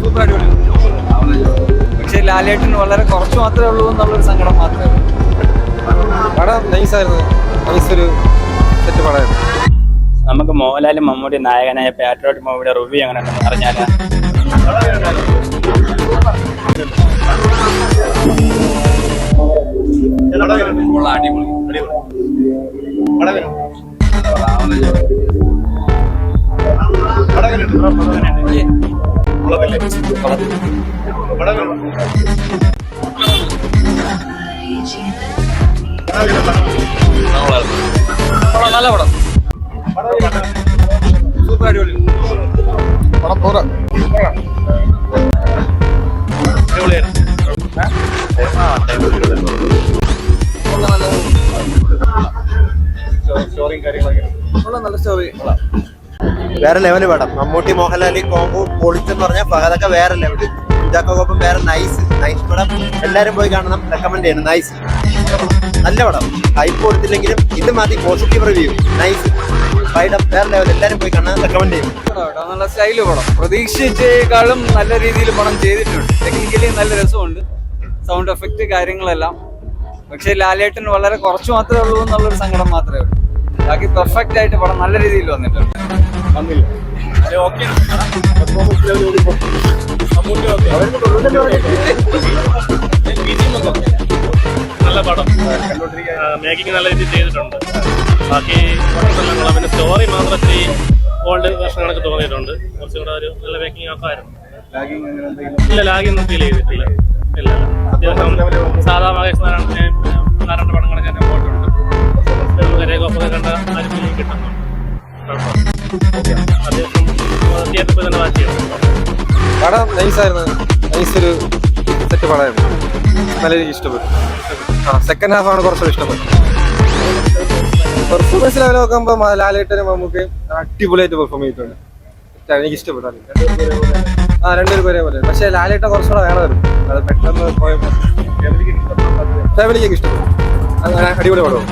Super അടിപൊളി. പക്ഷെ ലാലേട്ടന് വളരെ കുറച്ച് മാത്രമേ ഉള്ളൂ എന്നുള്ളൊരു സങ്കടം മാത്രമേ ഉള്ളൂ. പടം നൈസായിരുന്നു, നൈസൊരു സെറ്റ് പടമായിരുന്നു. നമുക്ക് മോഹൻലാലും മമ്മൂട്ടി നായകനായ പാട്രിയോട്ട് മൂവിയുടെ റിവ്യൂ എങ്ങനെ ഉണ്ടെന്ന് അറിഞ്ഞാലോ? നല്ല പടം, സൂപ്പർ അടിപൊളി പടം പോരാ. നല്ല സ്റ്റോറി. വേറെ ലെവല് പടം. മമ്മൂട്ടി മോഹൻലാലി കോമ്പോ പൊളിച്ചെന്ന് പറഞ്ഞാൽ ഫഹദൊക്കെ വേറെ ലെവല്. കുഞ്ചാക്കോപ്പം വേറെ നൈസ് പടം. എല്ലാരും പോയി കാണണം, റെക്കമെൻഡ് ചെയ്യണം. നൈസ് നല്ല പടം. ഹൈപ്പ് കൊടുത്തില്ലെങ്കിലും ഇത് മതി, പോസിറ്റീവ് റിവ്യൂ. നൈസ് പൈഡം വേറെ ലെവൽ. എല്ലാരും പോയി കാണാൻ റെക്കമെൻഡ് ചെയ്യും. നല്ല സ്റ്റൈല് പടം, പ്രതീക്ഷിച്ചേക്കാളും നല്ല രീതിയിൽ പടം ചെയ്തിട്ടുണ്ട്. ടെക്നിക്കലി നല്ല രസമുണ്ട്, സൗണ്ട് എഫക്റ്റ് കാര്യങ്ങളെല്ലാം. പക്ഷെ ലാലേട്ടന് വളരെ കുറച്ച് മാത്രമേ ഉള്ളൂ എന്നുള്ളൊരു സങ്കടം മാത്രമേ ഉള്ളൂ. ബാക്കി പെർഫെക്റ്റ് ആയിട്ട് പടം നല്ല രീതിയിൽ വന്നിട്ടുണ്ട്. നല്ല പടം, മേക്കിംഗ് നല്ല രീതിയിൽ ചെയ്തിട്ടുണ്ട്. ബാക്കി പിന്നെ സ്റ്റോറി മാത്രം ഇത്തിരി ഓൾഡ് വേർഷൻ കണക്ക് തോന്നിയിട്ടുണ്ട്. കുറച്ചും കൂടെ ഒരു നല്ല മേക്കിംഗ് ഒക്കെ ആയിരുന്നു. ഇല്ല, ലാഗൊന്നും ഫീൽ ചെയ്തിട്ടില്ല. ഇല്ല, അത്യാവശ്യം സാധാ മഹേഷ് നാരായണ പടങ്ങളൊക്കെ തന്നെ പോയിട്ടുണ്ട്. നമുക്ക് രേഖൊക്കെ കണ്ട ആ ഒരു ഫീലിംഗ് കിട്ടുന്നുണ്ട്. അത്യാവശ്യം തിയേറ്ററിൽ പോയി തന്നെ വാച്ച് ചെയ്യണം. പടം നൈസായിരുന്നു, നൈസൊരു സെറ്റ് പടമായിരുന്നു. നല്ല രീതിക്ക് ഇഷ്ടപ്പെട്ടു. സെക്കൻഡ് ഹാഫ് ആണ് കുറച്ചുകൂടി ഇഷ്ടപ്പെട്ടു. പെർഫോമൻസ് ലെവൽ നോക്കുമ്പോൾ ലാലേട്ടനും മമ്മൂക്കയും അടിപൊളിയായിട്ട് പെർഫോം ചെയ്തിട്ടുണ്ട്. എനിക്ക് ഇഷ്ടപ്പെട്ടു. രണ്ടുപേരും ഒരേപോലെ. പക്ഷെ ലാലേട്ടൻ കുറച്ചുകൂടെ വേണമായിരുന്നു. അത് പെട്ടെന്ന് പോയപ്പോൾ ഫാമിലിക്കൊക്കെ ഇഷ്ടപ്പെട്ടു. അടിപൊളി പടവും.